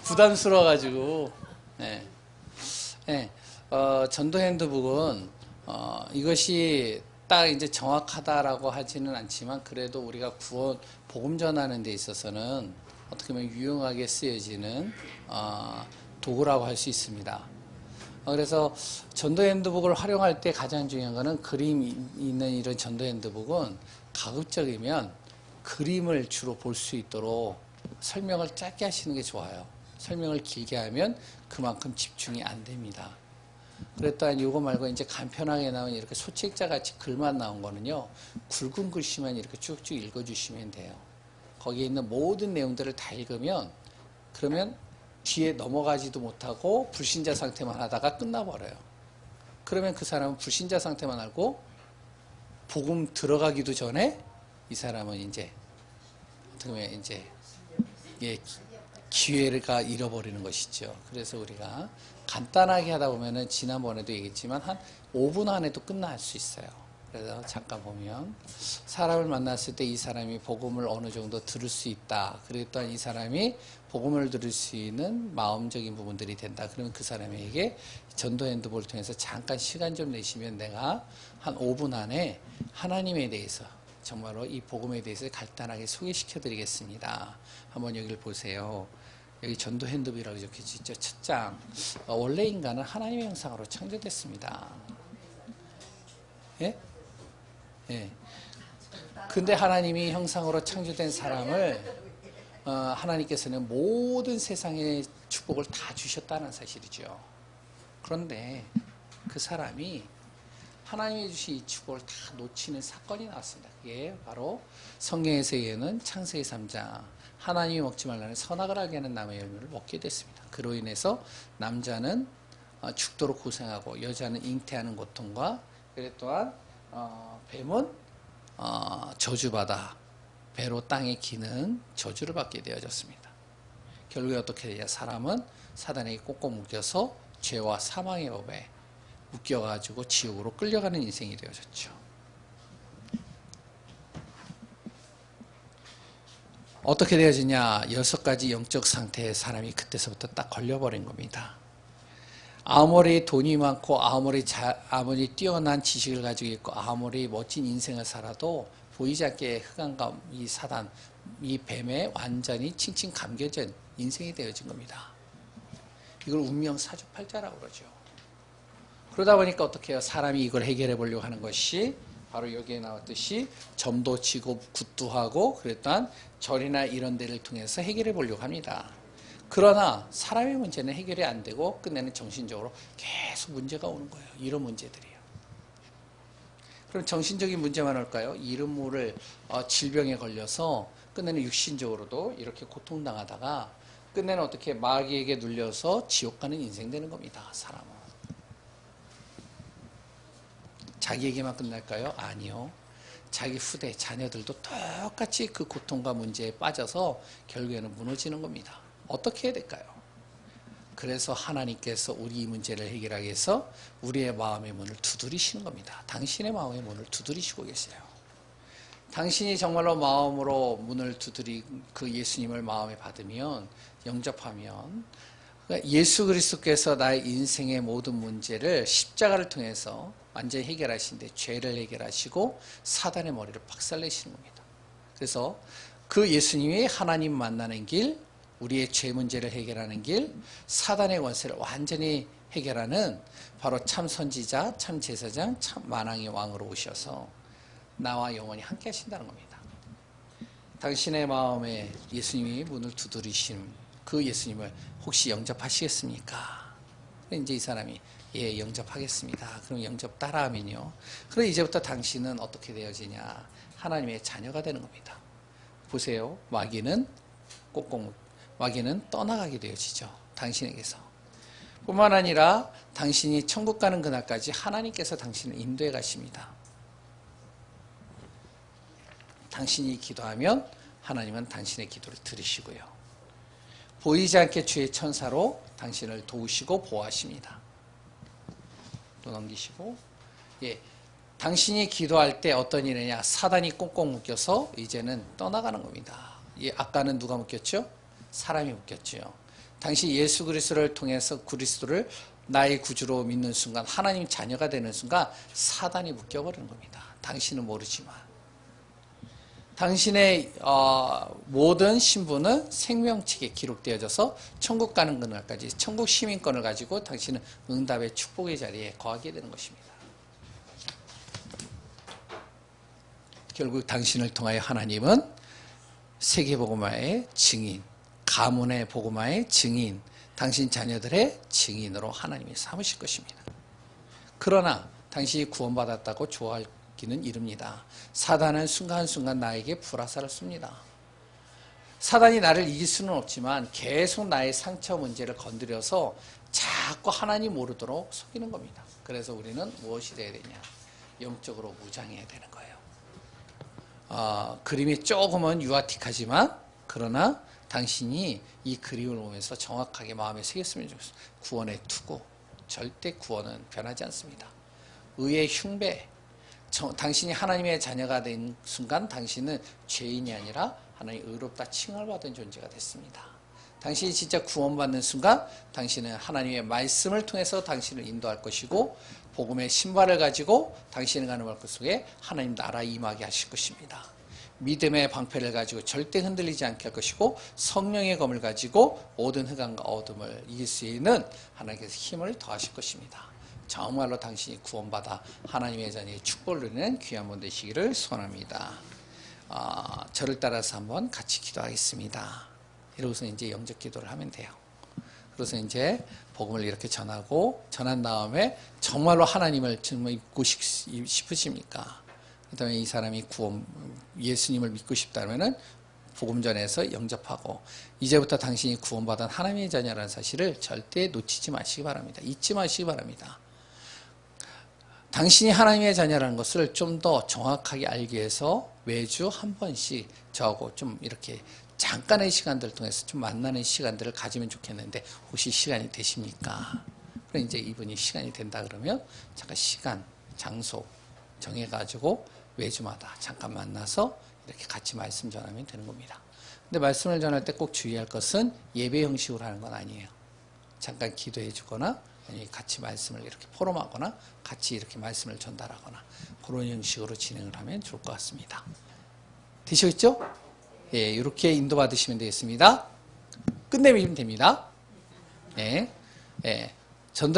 부담스러워가지고. 네. 네. 전도 핸드북은 이것이 딱 이제 정확하다라고 하지는 않지만 그래도 우리가 구원 복음 전하는 데 있어서는 어떻게 보면 유용하게 쓰여지는 도구라고 할 수 있습니다. 그래서 전도 핸드북을 활용할 때 가장 중요한 것은 그림 있는 이런 전도 핸드북은 가급적이면 그림을 주로 볼 수 있도록 설명을 짧게 하시는 게 좋아요. 설명을 길게 하면 그만큼 집중이 안 됩니다. 그랬더니 이거 말고 이제 간편하게 나온 이렇게 소책자 같이 글만 나온 거는요, 굵은 글씨만 이렇게 쭉쭉 읽어주시면 돼요. 거기에 있는 모든 내용들을 다 읽으면, 그러면 뒤에 넘어가지도 못하고 불신자 상태만 하다가 끝나버려요. 그러면 그 사람은 불신자 상태만 알고 복음 들어가기도 전에 이 사람은 이제 어떻게 보면 이제 기회가 잃어버리는 것이죠. 그래서 우리가 간단하게 하다 보면은 지난번에도 얘기했지만 한 5분 안에도 끝날 수 있어요. 그래서 잠깐 보면 사람을 만났을 때 이 사람이 복음을 어느 정도 들을 수 있다. 그리고 또한 이 사람이 복음을 들을 수 있는 마음적인 부분들이 된다. 그러면 그 사람에게 전도 핸드볼을 통해서 잠깐 시간 좀 내시면 내가 한 5분 안에 하나님에 대해서 정말로 이 복음에 대해서 간단하게 소개시켜 드리겠습니다. 한번 여기를 보세요. 여기 전도 핸드북이라고 적혀져 있죠. 첫 장. 원래 인간은 하나님의 형상으로 창조됐습니다. 예? 예. 근데 하나님이 형상으로 창조된 사람을 하나님께서는 모든 세상의 축복을 다 주셨다는 사실이죠. 그런데 그 사람이 하나님이 주신 이 축복을 다 놓치는 사건이 나왔습니다. 그게 바로 성경에서는 창세기 3장 하나님이 먹지 말라는 선악을 알게 하는 나무의 열매를 먹게 됐습니다. 그로 인해서 남자는 죽도록 고생하고 여자는 잉태하는 고통과 그래 또한 뱀은 저주받아 배로 땅에 기는 저주를 받게 되어졌습니다. 결국에 어떻게 되냐? 사람은 사단에게 꼭꼭 묶여서 죄와 사망의 법에 묶여가지고 지옥으로 끌려가는 인생이 되어졌죠. 어떻게 되어지냐? 6가지 영적 상태의 사람이 그때서부터 딱 걸려버린 겁니다. 아무리 돈이 많고 아무리 뛰어난 지식을 가지고 있고 아무리 멋진 인생을 살아도 보이지 않게 흑암과 이 사단, 이 뱀에 완전히 칭칭 감겨진 인생이 되어진 겁니다. 이걸 운명 사주팔자라고 그러죠. 그러다 보니까 어떻게 해요? 사람이 이걸 해결해 보려고 하는 것이 바로 여기에 나왔듯이 점도 치고 굿도 하고 그랬던 절이나 이런 데를 통해서 해결해 보려고 합니다. 그러나 사람의 문제는 해결이 안 되고 끝내는 정신적으로 계속 문제가 오는 거예요. 이런 문제들이에요. 그럼 정신적인 문제만 올까요? 이름 모를 질병에 걸려서 끝내는 육신적으로도 이렇게 고통당하다가 끝내는 어떻게 마귀에게 눌려서 지옥 가는 인생 되는 겁니다. 사람은. 자기에게만 끝날까요? 아니요. 자기 후대, 자녀들도 똑같이 그 고통과 문제에 빠져서 결국에는 무너지는 겁니다. 어떻게 해야 될까요? 그래서 하나님께서 우리 이 문제를 해결하기 위해서 우리의 마음의 문을 두드리시는 겁니다. 당신의 마음의 문을 두드리시고 계세요. 당신이 정말로 마음으로 문을 그 예수님을 마음에 받으면, 영접하면 예수 그리스도께서 나의 인생의 모든 문제를 십자가를 통해서 완전히 해결하시는데 죄를 해결하시고 사단의 머리를 박살내시는 겁니다. 그래서 그 예수님이 하나님 만나는 길, 우리의 죄 문제를 해결하는 길, 사단의 권세를 완전히 해결하는 바로 참 선지자, 참 제사장, 참 만왕의 왕으로 오셔서 나와 영원히 함께 하신다는 겁니다. 당신의 마음에 예수님이 문을 두드리신 그 예수님을 혹시 영접하시겠습니까? 이제 이 사람이 예, 영접하겠습니다. 그럼 영접 따라하면요. 그럼 이제부터 당신은 어떻게 되어지냐? 하나님의 자녀가 되는 겁니다. 보세요. 마귀는 떠나가게 되어지죠. 당신에게서. 뿐만 아니라 당신이 천국 가는 그날까지 하나님께서 당신을 인도해 가십니다. 당신이 기도하면 하나님은 당신의 기도를 들으시고요. 보이지 않게 주의 천사로 당신을 도우시고 보호하십니다. 또 넘기시고, 예, 당신이 기도할 때 어떤 일이냐? 사단이 꽁꽁 묶여서 이제는 떠나가는 겁니다. 예, 아까는 누가 묶였죠? 사람이 묶였죠. 당신 예수 그리스도를 통해서 그리스도를 나의 구주로 믿는 순간, 하나님 자녀가 되는 순간 사단이 묶여버리는 겁니다. 당신은 모르지만. 당신의 모든 신분은 생명책에 기록되어져서 천국 가는 그날까지 천국 시민권을 가지고 당신은 응답의 축복의 자리에 거하게 되는 것입니다. 결국 당신을 통하여 하나님은 세계복음화의 증인, 가문의 복음화의 증인, 당신 자녀들의 증인으로 하나님이 삼으실 것입니다. 그러나 당신이 구원받았다고 좋아하기는 이릅니다. 사단은 순간순간 나에게 불화살을 쏩니다. 사단이 나를 이길 수는 없지만 계속 나의 상처 문제를 건드려서 자꾸 하나님 모르도록 속이는 겁니다. 그래서 우리는 무엇이 돼야 되냐? 영적으로 무장해야 되는 거예요. 그림이 조금은 유아틱하지만 그러나 당신이 이 그림을 보면서 정확하게 마음에 새겼으면 좋겠어요. 구원의 투구, 절대 구원은 변하지 않습니다. 의의 흉배, 당신이 하나님의 자녀가 된 순간 당신은 죄인이 아니라 하나님 의롭다 칭을 받은 존재가 됐습니다. 당신이 진짜 구원받는 순간 당신은 하나님의 말씀을 통해서 당신을 인도할 것이고 복음의 신발을 가지고 당신이 가는 길 속에 하나님 나라 임하게 하실 것입니다. 믿음의 방패를 가지고 절대 흔들리지 않게 할 것이고 성령의 검을 가지고 모든 흑암과 어둠을 이길 수 있는 하나님께서 힘을 더하실 것입니다. 정말로 당신이 구원받아 하나님의 자녀의 축복을 누리는 귀한 분 되시기를 소원합니다. 저를 따라서 한번 같이 기도하겠습니다. 이러고서 이제 영접 기도를 하면 돼요. 그래서 이제 복음을 이렇게 전한 다음에 정말로 하나님을 정말 믿고 싶으십니까? 그 다음에 이 사람이 예수님을 믿고 싶다면은 복음 전에서 영접하고 이제부터 당신이 구원받은 하나님의 자녀라는 사실을 절대 놓치지 마시기 바랍니다. 잊지 마시기 바랍니다. 당신이 하나님의 자녀라는 것을 좀 더 정확하게 알기 위해서 매주 한 번씩 저하고 좀 이렇게 잠깐의 시간들을 통해서 좀 만나는 시간들을 가지면 좋겠는데 혹시 시간이 되십니까? 그럼 이제 이분이 시간이 된다 그러면 잠깐 시간, 장소 정해가지고 매주마다 잠깐 만나서 이렇게 같이 말씀 전하면 되는 겁니다. 근데 말씀을 전할 때 꼭 주의할 것은 예배 형식으로 하는 건 아니에요. 잠깐 기도해 주거나 아니면 같이 말씀을 이렇게 포럼하거나 같이 이렇게 말씀을 전달하거나 그런 형식으로 진행을 하면 좋을 것 같습니다. 되시겠죠? 예, 이렇게 인도받으시면 되겠습니다. 끝내면 됩니다. 예, 예. 전도